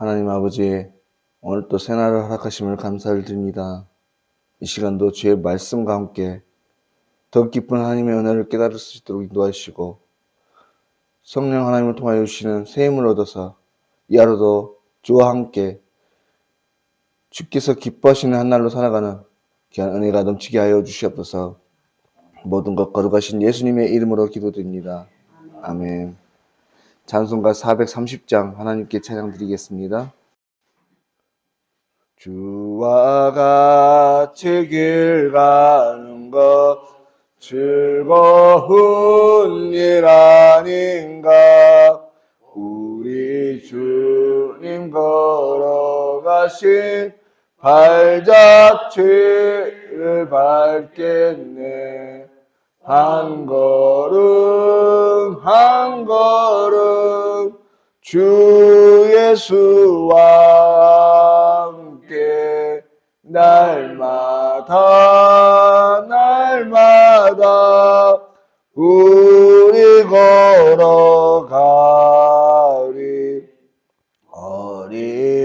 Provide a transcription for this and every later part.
하나님 아버지, 오늘 또 새날을 허락하심을 감사를 드립니다. 이 시간도 주의 말씀과 함께 더 깊은 하나님의 은혜를 깨달을 수 있도록 인도하시고 성령 하나님을 통하여 주시는 새 힘을 얻어서 이 하루도 주와 함께 주께서 기뻐하시는 한 날로 살아가는 귀한 은혜가 넘치게 하여 주시옵소서. 모든 것 거룩하신 예수님의 이름으로 기도드립니다. 아멘. 찬송가 430장 하나님께 찬양 드리겠습니다. 주와 같이 길 가는 것 즐거운 일 아닌가. 우리 주님 걸어가신 발자취를 밟겠네. 한 걸음 한 걸음 주 예수와 함께 날마다 우리 걸어가리.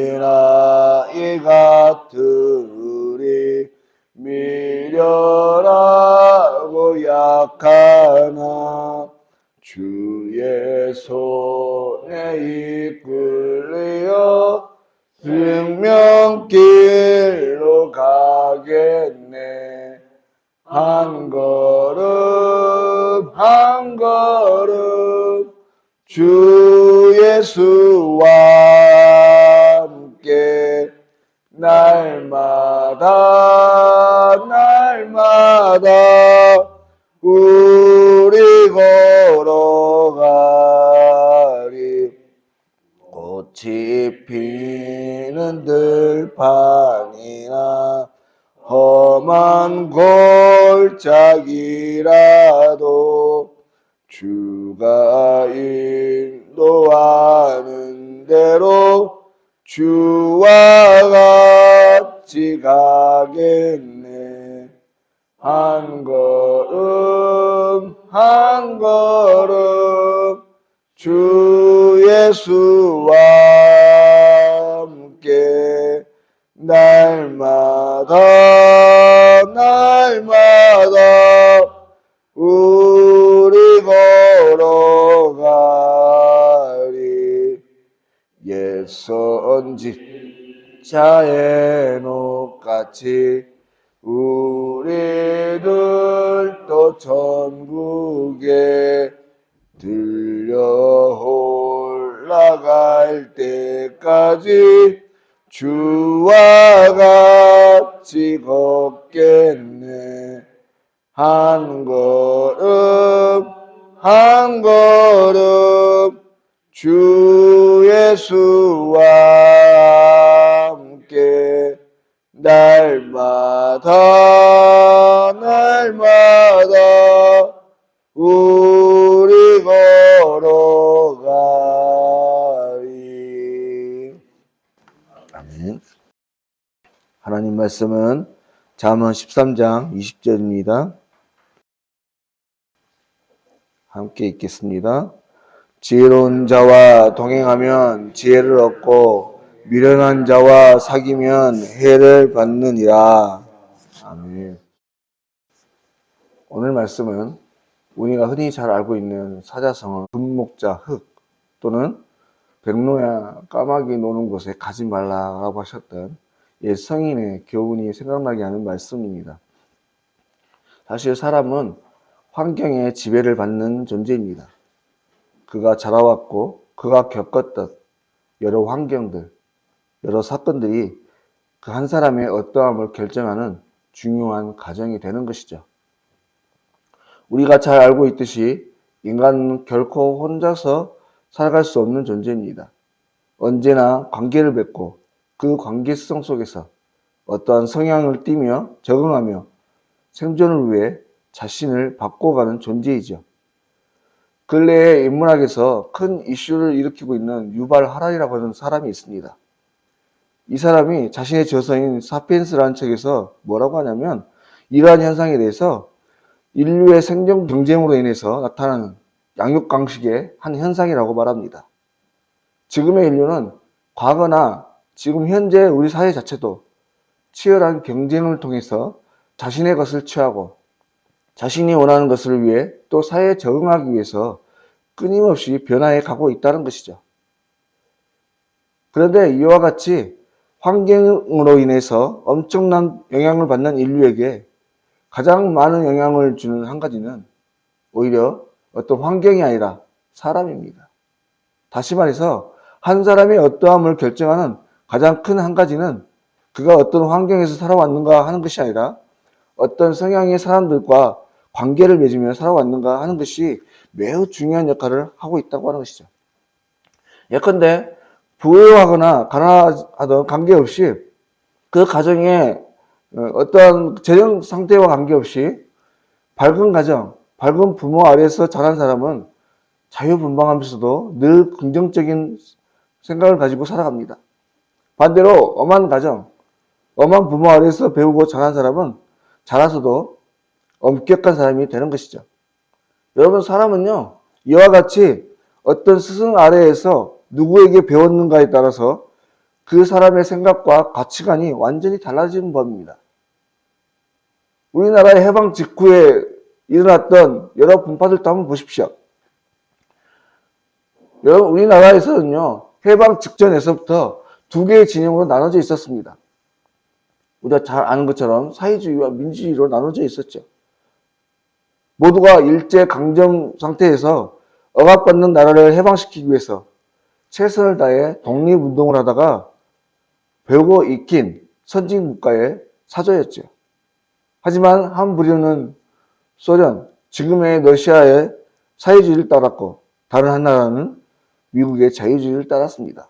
어린아이 같은 우리 미련하고 약하나 주의 손에 이끌려 생명길로 가겠네. 한 걸음 한 걸음 주 예수와 함께 날마다 우리 걸어가리. 꽃이 피는 들판이나 험한 골짜기라도 주가 인도하는 대로 주와 같이 가겠네. 한 걸음 한 걸음 주 예수와 함께 날마다 우리 걸어가리. 옛 선지자의 녹같이 우리들도 천국에 들려 올라갈 때까지 주와 같이 걷겠네. 한 걸음 한 걸음 주 예수와 함께 날마다 우리 걸어가리. 아멘. 하나님 말씀은 잠언 13장 20절입니다. 함께 읽겠습니다. 지혜로운 자와 동행하면 지혜를 얻고 미련한 자와 사귀면 해를 받느니라. 아멘. 오늘 말씀은 우리가 흔히 잘 알고 있는 사자성어 분목자 흙 또는 백로야 까마귀 노는 곳에 가지 말라라고 하셨던 옛 성인의 교훈이 생각나게 하는 말씀입니다. 사실 사람은 환경에 지배를 받는 존재입니다. 그가 자라왔고 그가 겪었던 여러 환경들, 여러 사건들이 그 한 사람의 어떠함을 결정하는 중요한 과정이 되는 것이죠. 우리가 잘 알고 있듯이 인간은 결코 혼자서 살아갈 수 없는 존재입니다. 언제나 관계를 맺고 그 관계성 속에서 어떠한 성향을 띠며 적응하며 생존을 위해 자신을 바꿔가는 존재이죠. 근래에 인문학에서 큰 이슈를 일으키고 있는 유발 하랄이라고 하는 사람이 있습니다. 이 사람이 자신의 저서인 사피엔스라는 책에서 뭐라고 하냐면 이러한 현상에 대해서 인류의 생존 경쟁으로 인해서 나타나는 양육강식의 한 현상이라고 말합니다. 지금의 인류는 과거나 지금 현재 우리 사회 자체도 치열한 경쟁을 통해서 자신의 것을 취하고 자신이 원하는 것을 위해 또 사회에 적응하기 위해서 끊임없이 변화해 가고 있다는 것이죠. 그런데 이와 같이 환경으로 인해서 엄청난 영향을 받는 인류에게 가장 많은 영향을 주는 한 가지는 오히려 어떤 환경이 아니라 사람입니다. 다시 말해서 한 사람의 어떠함을 결정하는 가장 큰 한 가지는 그가 어떤 환경에서 살아왔는가 하는 것이 아니라 어떤 성향의 사람들과 관계를 맺으며 살아왔는가 하는 것이 매우 중요한 역할을 하고 있다고 하는 것이죠. 예컨대 부유하거나 가난하던 관계없이 그 가정의 어떠한 재정 상태와 관계없이 밝은 가정, 밝은 부모 아래에서 자란 사람은 자유분방하면서도 늘 긍정적인 생각을 가지고 살아갑니다. 반대로 엄한 가정, 엄한 부모 아래에서 배우고 자란 사람은 자라서도 엄격한 사람이 되는 것이죠. 여러분, 사람은요, 이와 같이 어떤 스승 아래에서 누구에게 배웠는가에 따라서 그 사람의 생각과 가치관이 완전히 달라지는 법입니다. 우리나라의 해방 직후에 일어났던 여러 분파들도 한번 보십시오. 여러분, 우리나라에서는요, 해방 직전에서부터 두 개의 진영으로 나눠져 있었습니다. 우리가 잘 아는 것처럼 사회주의와 민주주의로 나눠져 있었죠. 모두가 일제 강점 상태에서 억압받는 나라를 해방시키기 위해서 최선을 다해 독립운동을 하다가 배우고 익힌 선진국가의 사조였죠. 하지만 한 부류는 소련, 지금의 러시아의 사회주의를 따랐고 다른 한 나라는 미국의 자유주의를 따랐습니다.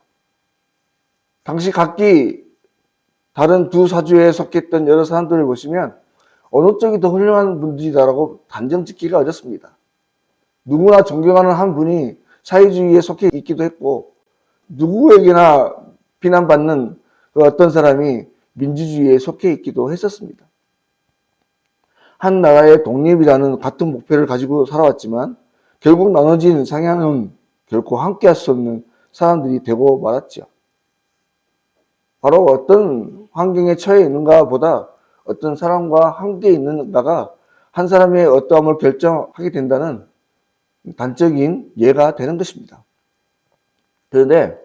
당시 각기 다른 두 사주에 속했던 여러 사람들을 보시면 어느 쪽이 더 훌륭한 분들이다라고 단정 짓기가 어렵습니다. 누구나 존경하는 한 분이 사회주의에 속해 있기도 했고 누구에게나 비난받는 그 어떤 사람이 민주주의에 속해 있기도 했었습니다. 한 나라의 독립이라는 같은 목표를 가지고 살아왔지만 결국 나눠진 상향은 결코 함께할 수 없는 사람들이 되고 말았죠. 바로 어떤 환경에 처해 있는가 보다 어떤 사람과 함께 있는가가 한 사람의 어떠함을 결정하게 된다는 단적인 예가 되는 것입니다. 그런데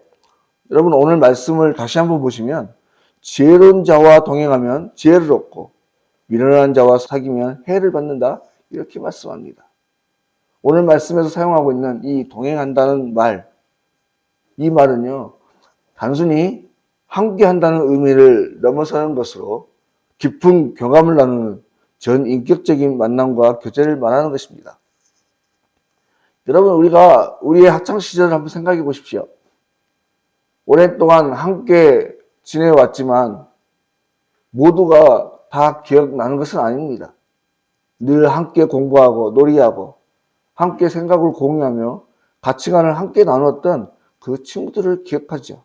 여러분, 오늘 말씀을 다시 한번 보시면 지혜로운 자와 동행하면 지혜를 얻고 미련한 자와 사귀면 해를 받는다, 이렇게 말씀합니다. 오늘 말씀에서 사용하고 있는 이 동행한다는 말, 이 말은요, 단순히 함께 한다는 의미를 넘어서는 것으로 깊은 교감을 나누는 전 인격적인 만남과 교제를 말하는 것입니다. 여러분, 우리가 우리의 학창 시절을 한번 생각해 보십시오. 오랫동안 함께 지내왔지만 모두가 다 기억나는 것은 아닙니다. 늘 함께 공부하고 놀이하고 함께 생각을 공유하며 가치관을 함께 나누었던 그 친구들을 기억하죠.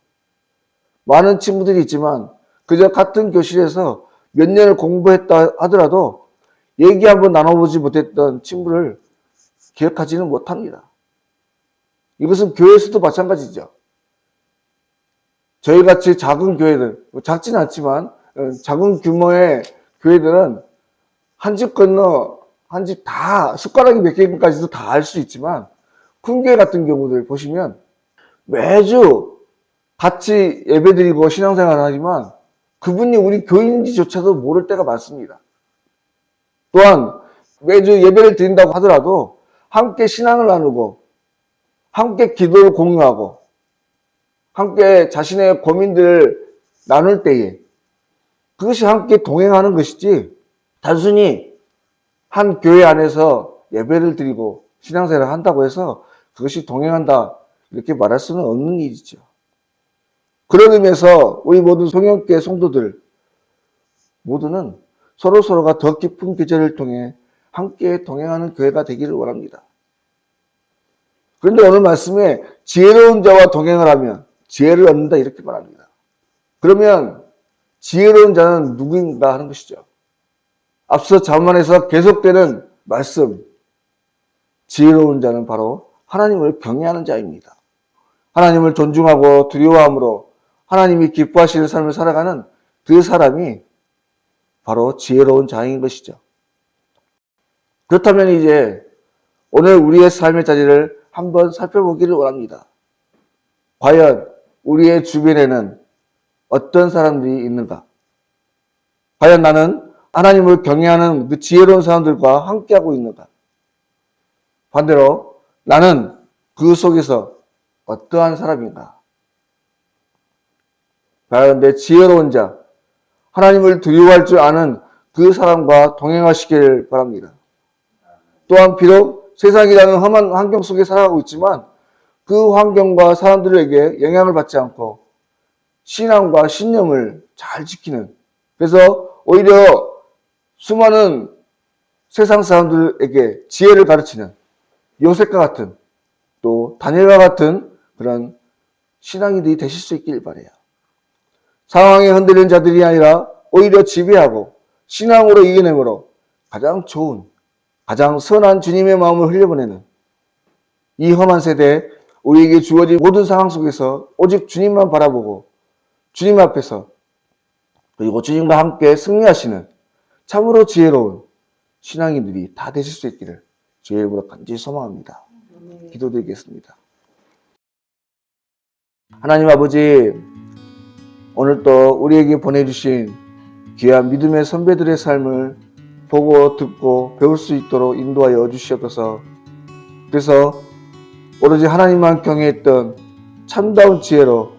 많은 친구들이 있지만 그저 같은 교실에서 몇 년을 공부했다 하더라도 얘기 한번 나눠보지 못했던 친구를 기억하지는 못합니다. 이것은 교회에서도 마찬가지죠. 저희같이 작은 교회들, 작지는 않지만 작은 규모의 교회들은 한 집 건너 한 집 다 숟가락이 몇 개까지도 다 알 수 있지만 큰 교회 같은 경우들 보시면 매주 같이 예배드리고 신앙생활을 하지만 그분이 우리 교인인지조차도 모를 때가 많습니다. 또한 매주 예배를 드린다고 하더라도 함께 신앙을 나누고 함께 기도를 공유하고 함께 자신의 고민들을 나눌 때에 그것이 함께 동행하는 것이지 단순히 한 교회 안에서 예배를 드리고 신앙생활을 한다고 해서 그것이 동행한다 이렇게 말할 수는 없는 일이죠. 그런 의미에서 우리 모든 성령교회 성도들 모두는 서로가 더 깊은 교제를 통해 함께 동행하는 교회가 되기를 원합니다. 그런데 오늘 말씀에 지혜로운 자와 동행을 하면 지혜를 얻는다 이렇게 말합니다. 그러면 지혜로운 자는 누구인가 하는 것이죠. 앞서 자문에서 계속되는 말씀, 지혜로운 자는 바로 하나님을 경외하는 자입니다. 하나님을 존중하고 두려워함으로 하나님이 기뻐하시는 삶을 살아가는 그 사람이 바로 지혜로운 자인 것이죠. 그렇다면 이제 오늘 우리의 삶의 자리를 한번 살펴보기를 원합니다. 과연 우리의 주변에는 어떤 사람들이 있는가? 과연 나는 하나님을 경외하는 그 지혜로운 사람들과 함께하고 있는가? 반대로 나는 그 속에서 어떠한 사람인가? 과연 내 지혜로운 자, 하나님을 두려워할 줄 아는 그 사람과 동행하시길 바랍니다. 또한 비록 세상이라는 험한 환경 속에 살아가고 있지만 그 환경과 사람들에게 영향을 받지 않고 신앙과 신념을 잘 지키는, 그래서 오히려 수많은 세상 사람들에게 지혜를 가르치는 요셉과 같은, 또 다니엘과 같은 그런 신앙인들이 되실 수 있길 바라요. 상황에 흔들리는 자들이 아니라 오히려 지배하고 신앙으로 이겨내므로 가장 좋은, 가장 선한 주님의 마음을 흘려보내는 이 험한 세대에 우리에게 주어진 모든 상황 속에서 오직 주님만 바라보고 주님 앞에서 그리고 주님과 함께 승리하시는 참으로 지혜로운 신앙인들이 다 되실 수 있기를 주의 이름으로 간절히 소망합니다. 기도드리겠습니다. 하나님 아버지, 오늘 또 우리에게 보내주신 귀한 믿음의 선배들의 삶을 보고 듣고 배울 수 있도록 인도하여 주시옵소서. 그래서 오로지 하나님만 경외했던 참다운 지혜로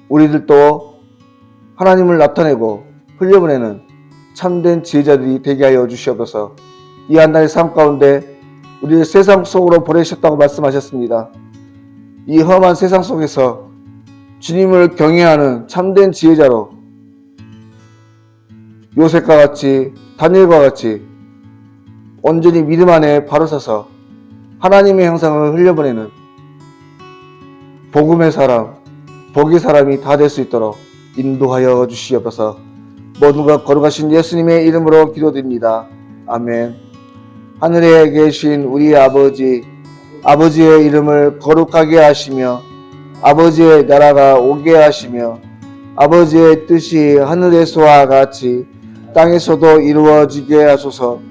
우리들도 하나님을 나타내고 흘려보내는 참된 지혜자들이 되게 하여 주시옵소서. 이 한 달의 삶 가운데 우리를 세상 속으로 보내셨다고 말씀하셨습니다. 이 험한 세상 속에서 주님을 경외하는 참된 지혜자로 요셉과 같이, 다니엘과 같이 온전히 믿음 안에 바로 서서 하나님의 형상을 흘려보내는 복음의 사람, 복의 사람이 다 될 수 있도록 인도하여 주시옵소서. 모든 것 거룩하신 예수님의 이름으로 기도드립니다. 아멘. 하늘에 계신 우리 아버지, 아버지의 이름을 거룩하게 하시며 아버지의 나라가 오게 하시며 아버지의 뜻이 하늘에서와 같이 땅에서도 이루어지게 하소서.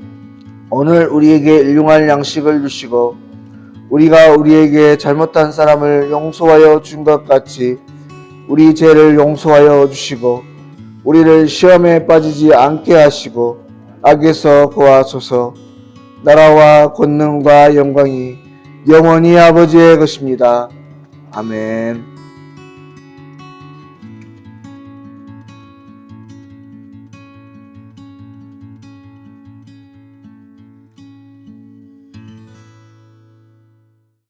오늘 우리에게 일용할 양식을 주시고 우리가 우리에게 잘못한 사람을 용서하여 준 것 같이 우리 죄를 용서하여 주시고 우리를 시험에 빠지지 않게 하시고 악에서 구하소서. 나라와 권능과 영광이 영원히 아버지의 것입니다. 아멘.